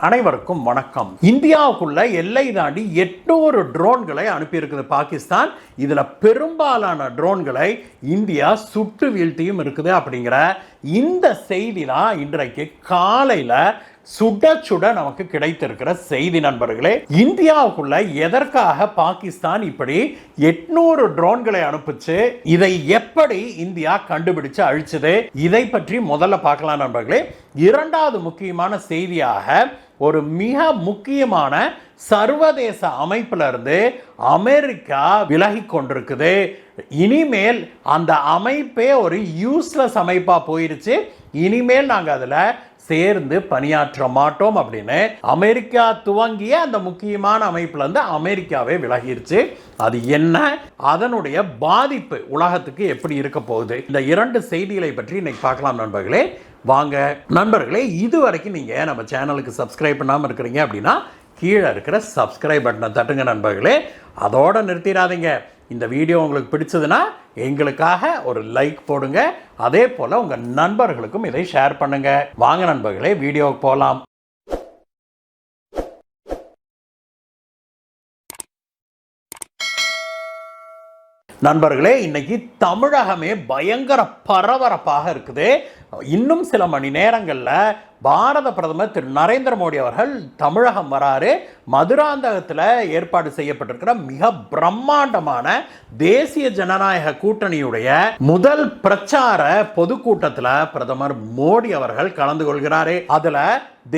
அனைவருக்கும் வணக்கம். இந்தியாவுக்குள்ள எல்லை தாண்டி 800 ட்ரோன்களை அனுப்பியிருக்குது பாகிஸ்தான். இதுல பெரும்பாலான ட்ரோன்களை இந்தியா சுட்டு வீழ்த்தியும் இருக்குது அப்படிங்கிற இந்த செய்தி தான் இன்றைக்கு காலையில சுட சுட நமக்கு கிடைத்திருக்கிற செய்தி நண்பர்களே. இந்தியாவுக்குள்ள எதற்காக பாகிஸ்தான் இப்படி 800 ட்ரோன்களை அனுப்பிச்சு, இதை எப்படி இந்தியா கண்டுபிடிச்சு அழிச்சது, இதை பற்றி முதல்ல பார்க்கலாம் நண்பர்களே. இரண்டாவது முக்கியமான செய்தியாக ஒரு மிக முக்கியமான சர்வதேச அமைப்புல இருந்து அமெரிக்கா விலகி கொண்டிருக்குது. இனிமேல் அந்த அமைப்பே ஒரு யூஸ்லெஸ் அமைப்பா போயிருச்சு. இனிமேல் நாங்க அதுல சேர்ந்து பணியாற்ற மாட்டோம் அப்படின்னு அமெரிக்கா துவங்கிய அந்த முக்கியமான அமைப்புல இருந்து அமெரிக்காவே விலகிருச்சு. அது என்ன, அதனுடைய பாதிப்பு உலகத்துக்கு எப்படி இருக்க போகுது, இந்த இரண்டு செய்திகளை பற்றி இன்னைக்கு பார்க்கலாம் நண்பர்களே. வாங்க நண்பர்களே, இதுவரைக்கும் நீங்க நம்ம சேனலுக்கு சப்ஸ்கிரைப் பண்ணாம இருக்கிறீங்க அப்படின்னா கீழே இருக்கிற சப்ஸ்கிரைப் பட்டனை தட்டுங்க நண்பர்களே. அதோட நிறுத்திடாதீங்க. இந்த வீடியோ உங்களுக்கு பிடிச்சதுன்னா எங்களுக்காக ஒரு லைக் போடுங்க. அதே போல உங்க நண்பர்களுக்கும் இதை ஷேர் பண்ணுங்க. வாங்க நண்பர்களே, வீடியோவுக்கு போகலாம். நண்பர்களே, இன்னைக்கு தமிழகமே பயங்கர பரபரப்பாக இருக்குது. இன்னும் சில மணி நேரங்களில் பாரத பிரதமர் திரு நரேந்திர மோடி அவர்கள் தமிழகம் வராரு. மதுராந்தகத்தில் ஏற்பாடு செய்யப்பட்டிருக்கிற மிக பிரம்மாண்டமான தேசிய ஜனநாயக கூட்டணியுடைய முதல் பிரச்சார பொதுக்கூட்டத்தில் பிரதமர் மோடி அவர்கள் கலந்து கொள்கிறாரு. அதுல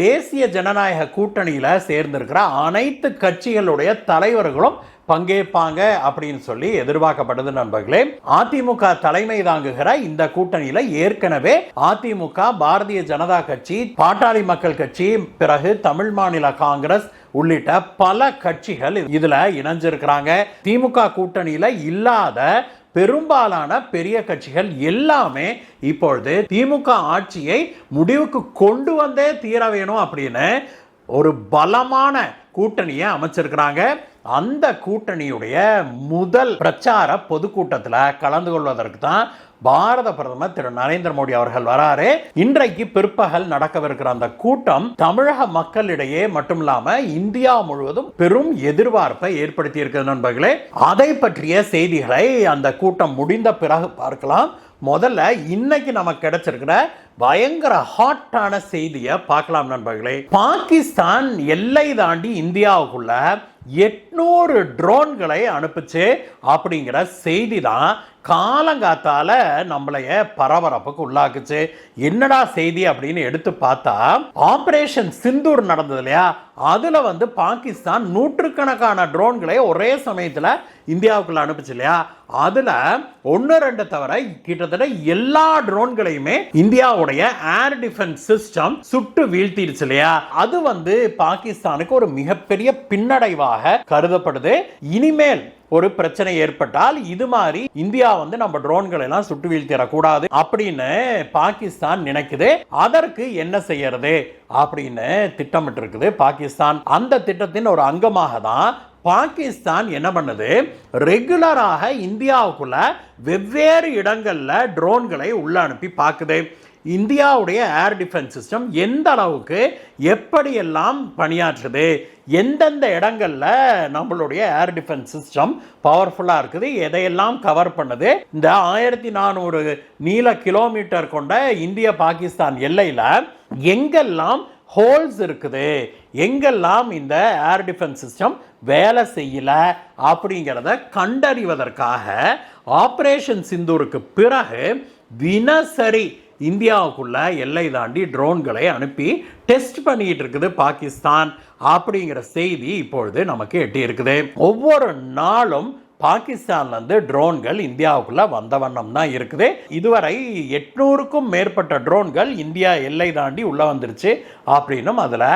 தேசிய ஜனநாயக கூட்டணியில சேர்ந்திருக்கிற அனைத்து கட்சிகளுடைய தலைவர்களும் பங்கேற்பாங்க அப்படின்னு சொல்லி எதிர்பார்க்கப்படுது நண்பர்களே. அதிமுக தலைமை தாங்குகிற இந்த கூட்டணியில ஏற்கனவே அதிமுக, பாரதிய ஜனதா கட்சி, பாட்டாளி மக்கள் கட்சி, பிறகு தமிழ் மாநில காங்கிரஸ் உள்ளிட்ட பல கட்சிகள் இதுல இணைஞ்சிருக்கிறாங்க. திமுக கூட்டணியில இல்லாத பெரும்பாலான பெரிய கட்சிகள் எல்லாமே இப்பொழுது திமுக ஆட்சியை முடிவுக்கு கொண்டு வந்தே தீர வேணும் அப்படின்னு ஒரு பலமான கூட்டணியை அமைச்சிருக்கிறாங்க. அந்த கூட்டணியுடைய முதல் பிரச்சார பொதுக்கூட்டத்தில் கலந்து கொள்வதற்கு தான் பாரத பிரதமர் திரு நரேந்திர மோடி அவர்கள் வராரு. இன்றைக்கு பிற்பகல் நடக்கவிருக்கிற அந்த கூட்டம் தமிழக மக்களிடையே மட்டுமில்லாம இந்தியா முழுவதும் பெரும் எதிர்பார்ப்பை ஏற்படுத்தி இருக்கிறது நண்பர்களே. அதை பற்றிய செய்திகளை அந்த கூட்டம் முடிந்த பிறகு பார்க்கலாம். முதல்ல இன்னைக்கு நமக்கு கிடைச்சிருக்கிற பயங்கர ஹாட்டான செய்தியை பார்க்கலாம் நண்பர்களே. பாகிஸ்தான் எல்லை தாண்டி இந்தியாவுக்குள்ள 800 ட்ரோன்களை அனுப்பிச்சு அப்படிங்கிற செய்தி தான் காலங்காத்தால நம்மளைய பரபரப்புக்கு உள்ளாக்குச்சு. என்னடா செய்தி அப்படின்னு எடுத்து பார்த்தா, ஆபரேஷன் சிந்தூர் நடந்தது இல்லையா, அதுல பாகிஸ்தான் நூற்றுக்கணக்கான ட்ரோன்களை ஒரே சமயத்துல இந்தியாவுக்குள்ள அனுப்பிச்சு இல்லையா, அதுல 1-2 தவிர கிட்டத்தட்ட எல்லா ட்ரோன்களையுமே இந்தியாவுடைய ஏர் டிஃபென்ஸ் சிஸ்டம் சுட்டு வீழ்த்திடுச்சு இல்லையா. அது பாகிஸ்தானுக்கு ஒரு மிகப்பெரிய பின்னடைவாக கருதப்படுது. இனிமேல் ஒரு பிரச்சனை ஏற்பட்டால் இது மாதிரி இந்தியா நம்ம ட்ரோன்களை எல்லாம் சுட்டு வீழ்த்திடக்கூடாது அப்படின்னு பாகிஸ்தான் நினைக்குது. அதற்கு என்ன செய்யறது அப்படின்னு திட்டமிட்டு இருக்குது பாகிஸ்தான். அந்த திட்டத்தின் ஒரு அங்கமாக தான் பாகிஸ்தான் என்ன பண்ணுது, ரெகுலராக இந்தியாவுக்குள்ள வெவ்வேறு இடங்கள்ல ட்ரோன்களை உள்ள அனுப்பி பார்க்குது. இந்தியாவுடைய ஏர் டிஃபென்ஸ் சிஸ்டம் எந்த அளவுக்கு எப்படியெல்லாம் பணியாற்றுது, எந்தெந்த இடங்கள்ல நம்மளுடைய ஏர் டிஃபென்ஸ் சிஸ்டம் பவர்ஃபுல்லா இருக்குது, எதையெல்லாம் கவர் பண்ணுது. இந்த 1400 நீள கிலோமீட்டர் கொண்ட இந்திய பாகிஸ்தான் எல்லையில எங்கெல்லாம் ஹோல்ஸ் இருக்குது, எங்கெல்லாம் இந்த ஏர் டிஃபென்ஸ் சிஸ்டம் வேலை செய்யல அப்படிங்கிறத கண்டறிவதற்காக ஆபரேஷன் சிந்தூருக்கு பிறகு தினசரி இந்தியாவுக்குள்ள எல்லை தாண்டி ட்ரோன்களை அனுப்பி டெஸ்ட் பண்ணிட்டு இருக்குது பாகிஸ்தான் அப்படிங்கிற செய்தி இப்பொழுது நமக்கு எட்டி இருக்குது. ஒவ்வொரு நாளும் பாகிஸ்தான்ல ட்ரோன்கள் இந்தியாவுக்குள்ள வந்த வண்ணம் தான் இருக்குது. இதுவரை 800க்கும் மேற்பட்ட ட்ரோன்கள் இந்தியா எல்லை தாண்டி உள்ள வந்துருச்சு அப்படின்னும் அதுல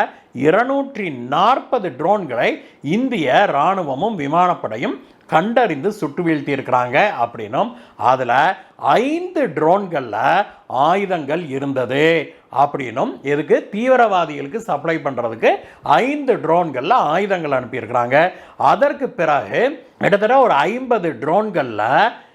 240 ட்ரோன்களை இந்திய ராணுவமும் விமானப்படையும் கண்டறிந்து சுட்டு வீழ்த்தி இருக்கிறாங்க அப்படின்னும் அதுல 5 ட்ரோன்கள்ல ஆயுதங்கள் இருந்தது அப்படின்னும், எதுக்கு, தீவிரவாதிகளுக்கு சப்ளை பண்றதுக்கு 5 ட்ரோன்கள்ல ஆயுதங்கள் அனுப்பி இருக்கிறாங்க. அதற்கு பிறகு கிட்டத்தட்ட ஒரு 50 ட்ரோன்கள்ல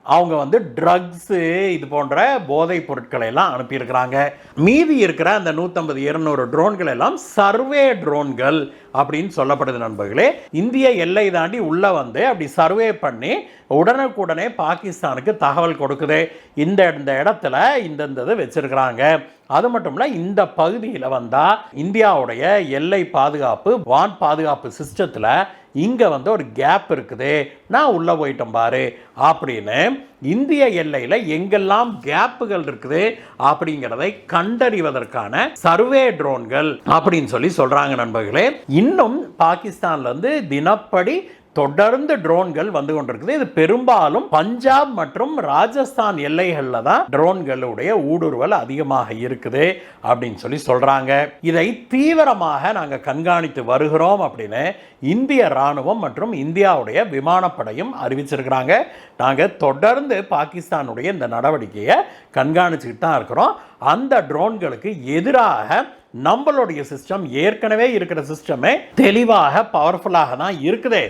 அவங்க வந்து ட்ரக்ஸு இது போன்ற போதைப் பொருட்களை எல்லாம் அனுப்பியிருக்கிறாங்க. மீதி இருக்கிற அந்த 150-200 ட்ரோன்கள் எல்லாம் சர்வே ட்ரோன்கள் அப்படின்னு சொல்லப்படுது நண்பர்களே. இந்திய எல்லை தாண்டி உள்ள வந்து அப்படி சர்வே பண்ணி உடனுக்குடனே பாகிஸ்தானுக்கு தகவல் கொடுக்குது. இந்த இடத்துல இந்த வச்சிருக்கிறாங்க. அது மட்டும் இல்ல, இந்த பகுதியில் வந்தா இந்தியாவுடைய எல்லை பாதுகாப்பு வான் பாதுகாப்பு சிஸ்டத்தில் இங்க வந்து ஒரு கேப் இருக்குது, நான் உள்ள போயிட்டேன் பாரு அப்படின்னு இந்திய எல்லையில் எங்கெல்லாம் கேப்புகள் இருக்குது அப்படிங்கிறதை கண்டறிவதற்கான சர்வே ட்ரோன்கள் அப்படின்னு சொல்றாங்க நண்பர்களே. இன்னும் பாகிஸ்தான்ல இருந்து தினப்படி தொடர்ந்து ட்ரோன்கள் வந்து கொண்டிருக்குது. இது பெரும்பாலும் பஞ்சாப் மற்றும் ராஜஸ்தான் எல்லைகளில் தான் ட்ரோன்களுடைய ஊடுருவல் அதிகமாக இருக்குது அப்படின்னு சொல்றாங்க. இதை தீவிரமாக நாங்கள் கண்காணித்து வருகிறோம் அப்படின்னு இந்திய ராணுவம் மற்றும் இந்தியாவுடைய விமானப்படையும் அறிவிச்சிருக்கிறாங்க. நாங்கள் தொடர்ந்து பாகிஸ்தானுடைய இந்த நடவடிக்கையை கண்காணிச்சுக்கிட்டு தான் இருக்கிறோம். அந்த ட்ரோன்களுக்கு எதிராக நம்மளுடைய சிஸ்டம், ஏற்கனவே இருக்கிற சிஸ்டமே தெளிவாக பவர்ஃபுல்லாக தான் இருக்குது.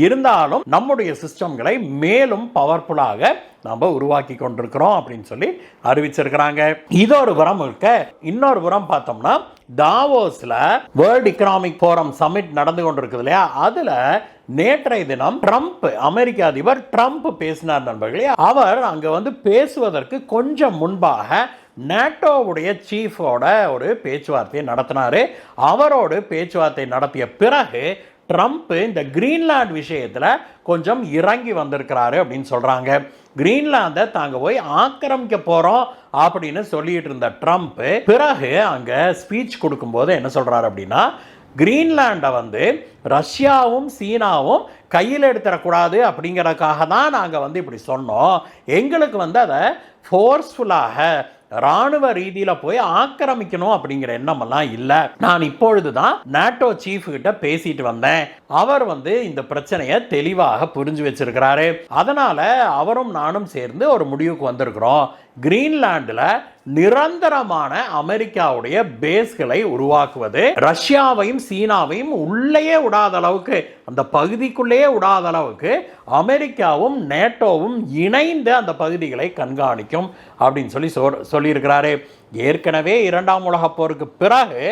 இருந்தாலும் நம்முடைய சிஸ்டம்களை மேலும் பவர்ஃபுல்லாக நம்ம உருவாக்கி கொண்டிருக்கிறோம் அப்படின்னு அறிவிச்சிருக்கிறாங்க. இது ஒரு புறம் இருக்க, இன்னொரு புறம் பார்த்தோம்னா தாவோஸ்ல வேர்ல்ட் எக்கனாமிக் ஃபோரம் சமிட் நடந்து கொண்டிருக்குது இல்லையா, அதுல நேற்றைய தினம் ட்ரம்ப், அமெரிக்க அதிபர் ட்ரம்ப் பேசினார் நண்பர்களே. அவர் அங்க வந்து பேசுவதற்கு கொஞ்சம் முன்பாக நேட்டோவுடைய சீஃபோட ஒரு பேச்சுவார்த்தையை நடத்தினாரு. அவரோடு பேச்சுவார்த்தை நடத்திய பிறகு ட்ரம்ப் இந்த கிரீன்லாந்து விஷயத்தில் கொஞ்சம் இறங்கி வந்திருக்கிறாரு அப்படின்னு சொல்கிறாங்க. கிரீன்லாந்தை தாங்க போய் ஆக்கிரமிக்க போகிறோம் அப்படின்னு சொல்லிட்டு இருந்த ட்ரம்ப் பிறகு அங்கே ஸ்பீச் கொடுக்கும்போது என்ன சொல்கிறாரு அப்படின்னா, கிரீன்லாண்டை வந்து ரஷ்யாவும் சீனாவும் கையில் எடுத்துடக்கூடாது அப்படிங்கிறதுக்காக தான் நாங்கள் வந்து இப்படி சொன்னோம். எங்களுக்கு வந்து அதை ஃபோர்ஸ்ஃபுல்லாக ராணுவ ரீதியில் போய் ஆக்கிரமிக்கணும் அப்படிங்கிற எண்ணமெல்லாம் இல்லை. நான் இப்பொழுது தான் நேட்டோ சீஃப் கிட்ட பேசிட்டு வந்தேன். அவர் வந்து இந்த பிரச்சனையை தெளிவாக புரிஞ்சு வச்சிருக்கிறாரு. அதனால அவரும் நானும் சேர்ந்து ஒரு முடிவுக்கு வந்திருக்கிறோம். கிரீன்லாண்டில் நிரந்தரமான அமெரிக்காவுடைய பேஸ்களை உருவாக்குவது, ரஷ்யாவையும் சீனாவையும் உள்ளேயே விடாத அளவுக்கு, அந்த பகுதிக்குள்ளேயே விடாத அளவுக்கு அமெரிக்காவும் நேட்டோவும் இணைந்து அந்த பகுதிகளை கண்காணிக்கும் அப்படின்னு சொல்லியிருக்கிறாரு. ஏற்கனவே 2ஆம் உலகப் போருக்கு பிறகு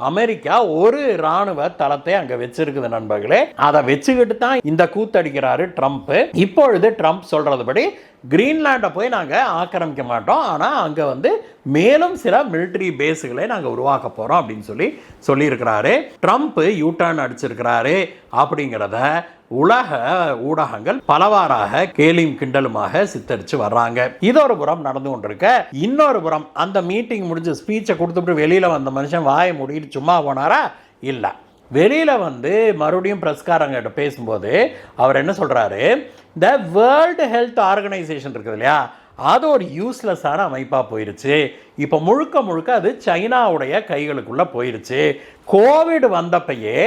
அமெரிக்கா ஒரு இராணுவ தளத்தை அங்க வச்சிருக்குது நண்பர்களே. அதை வச்சுக்கிட்டு தான் இந்த கூத்தடிக்கிறாரு ட்ரம்ப். இப்பொழுது ட்ரம்ப் சொல்றதுபடி கிரீன்லாண்டை போய் நாங்க ஆக்கிரமிக்க மாட்டோம், ஆனா அங்க வந்து மேலும் சில மிலிட்டரி பேஸுகளை நாங்க உருவாக்க போறோம் அப்படின்னு சொல்லியிருக்கிறாரு. ட்ரம்ப் யூட்டர்ன் அடிச்சிருக்கிறாரு அப்படிங்கிறத உலக ஊடகங்கள் பலவாறாக கேலியும் கிண்டலுமாக சித்தரிச்சு வர்றாங்க. இது ஒரு புறம் நடந்து கொண்டிருக்க, இன்னொரு புறம் அந்த மீட்டிங் முடிஞ்சு ஸ்பீச்சை கொடுத்துட்டு வெளியில வந்த மனுஷன் வாயை மூடிட்டு சும்மா போனாரா? இல்லை, வெளியில வந்து மறுபடியும் பிரஸ்காரங்கிட்ட பேசும்போது அவர் என்ன சொல்றாரு, இந்த வேர்ல்டு ஹெல்த் ஆர்கனைசேஷன் இருக்குது இல்லையா, அது ஒரு யூஸ்லெஸ்ஸான அமைப்பாக போயிருச்சு. இப்போ முழுக்க முழுக்க அது சைனாவுடைய கைகளுக்குள்ள போயிருச்சு. கோவிட் வந்தப்பயே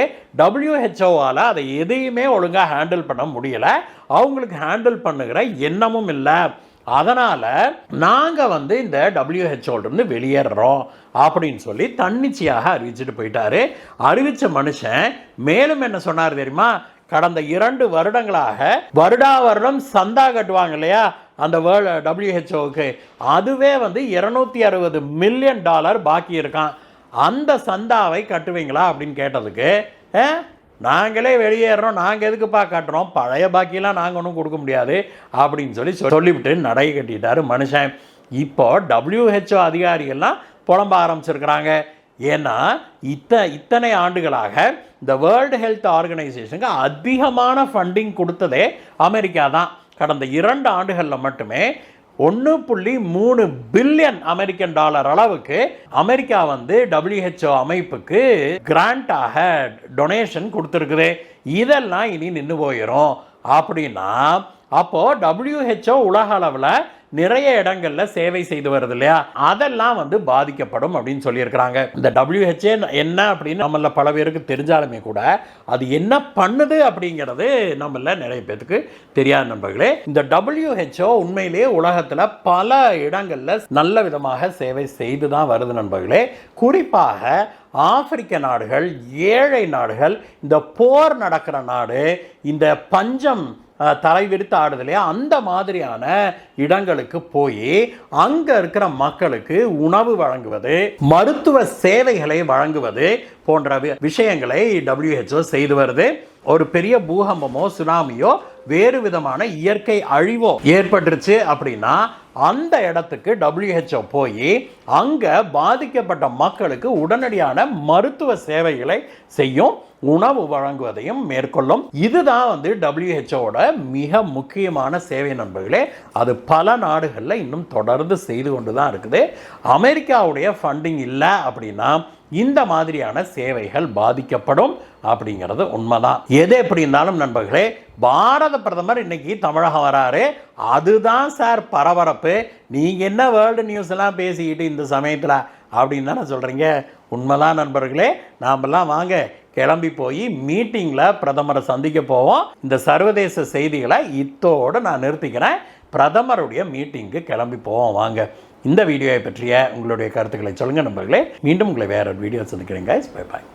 WHO-வால் அதை எதையுமே ஒழுங்காக ஹேண்டில் பண்ண முடியலை, அவங்களுக்கு ஹேண்டில் பண்ணுகிற எண்ணமும் இல்லை. அதனால் நாங்கள் வந்து இந்த WHO-லிருந்து வெளியேறோம் அப்படின்னு தன்னிச்சையாக அறிவிச்சுட்டு போயிட்டாரு. அறிவித்த மனுஷன் மேலும் என்ன சொன்னார் தெரியுமா? கடந்த 2 வருடங்களாக வருடா வருடம் சந்தா கட்டுவாங்க இல்லையா அந்த WHO-க்கு, அதுவே வந்து $260 மில்லியன் பாக்கி இருக்கான். அந்த சந்தாவை கட்டுவீங்களா அப்படின்னு கேட்டதுக்கு, நாங்களே வெளியேறோம், நாங்கள் எதுக்குப்பா கட்டுறோம், பழைய பாக்கியெல்லாம் நாங்கள் ஒன்றும் கொடுக்க முடியாது அப்படின்னு சொல்லிவிட்டு நடை கட்டிட்டாரு மனுஷன். இப்போ WHO அதிகாரிகள்லாம் புலம்ப ஆரம்பிச்சிருக்கிறாங்க. ஏன்னா இத்தனை ஆண்டுகளாக இந்த வேர்ல்டு ஹெல்த் ஆர்கனைசேஷனுக்கு அதிகமான ஃபண்டிங் கொடுத்ததே அமெரிக்கா தான். கடந்த 2 ஆண்டுகளில் மட்டுமே 1.3 பில்லியன் அமெரிக்கன் டாலர் அளவுக்கு அமெரிக்கா வந்து WHO அமைப்புக்கு கிராண்டாக டொனேஷன் கொடுத்துருக்குது. இதெல்லாம் இனி நின்று போயிடும் அப்படின்னா அப்போ WHO உலக அளவில் நிறைய இடங்கள்ல சேவை செய்து வருது இல்லையா, அதெல்லாம் வந்து பாதிக்கப்படும் அப்படின்னு சொல்லியிருக்கிறாங்க. இந்த WHO என்ன அப்படின்னு நம்மள பல பேருக்கு தெரிஞ்சாலுமே கூட அது என்ன பண்ணுது அப்படிங்கிறது நம்மள நிறைய பேருக்கு தெரியாத நண்பர்களே. இந்த WHO உண்மையிலேயே உலகத்துல பல இடங்கள்ல நல்ல விதமாக சேவை செய்து தான் வருது நண்பர்களே. குறிப்பாக ஆப்பிரிக்க நாடுகள், ஏழை நாடுகள், இந்த போர் நடக்கிற நாடு, இந்த பஞ்சம் தலைவிரித்து ஆடுது இல்லையா, அந்த மாதிரியான இடங்களுக்கு போய் அங்க இருக்கிற மக்களுக்கு உணவு வழங்குவது, மருத்துவ சேவைகளை வழங்குவது போன்ற விஷயங்களை WHO செய்து வருது. ஒரு பெரிய பூகம்பமோ சுனாமியோ வேறு விதமான இயற்கை அழிவோ ஏற்பட்டுருச்சு அப்படின்னா அந்த இடத்துக்கு WHO போய் அங்க பாதிக்கப்பட்ட மக்களுக்கு உடனடியான மருத்துவ சேவைகளை செய்யும், உணவு வழங்குவதையும் மேற்கொள்ளும். இதுதான் WHO மிக முக்கியமான சேவை நண்பர்களே. அது பல நாடுகளில் இன்னும் தொடர்ந்து செய்து கொண்டு தான் இருக்குது. அமெரிக்காவுடைய ஃபண்டிங் இல்லை அப்படின்னா இந்த மாதிரியான சேவைகள் பாதிக்கப்படும் அப்படிங்கிறது உண்மைதான். எது எப்படி இருந்தாலும் நண்பர்களே, பாரத பிரதமர் இன்னைக்கு தமிழகம் வராரு, அதுதான் சார் பரபரப்பு. நீங்க என்ன வேர்ல்டு நியூஸ் எல்லாம் பேசிக்கிட்டு இந்த சமயத்தில் அப்படின்னு தானே சொல்றீங்க. உண்மைதான் நண்பர்களே. நாமெல்லாம் வாங்க கிளம்பி போய் மீட்டிங்கில் பிரதமரை சந்திக்க போவோம். இந்த சர்வதேச செய்திகளை இத்தோடு நான் நிறுத்திக்கிறேன். பிரதமருடைய மீட்டிங்கு கிளம்பி போவோம் வாங்க. இந்த வீடியோவை பற்றிய உங்களுடைய கருத்துக்களை சொல்லுங்கள் நண்பர்களே. மீண்டும் உங்களை வேற ஒரு வீடியோ சந்திக்கிறேன். Bye bye.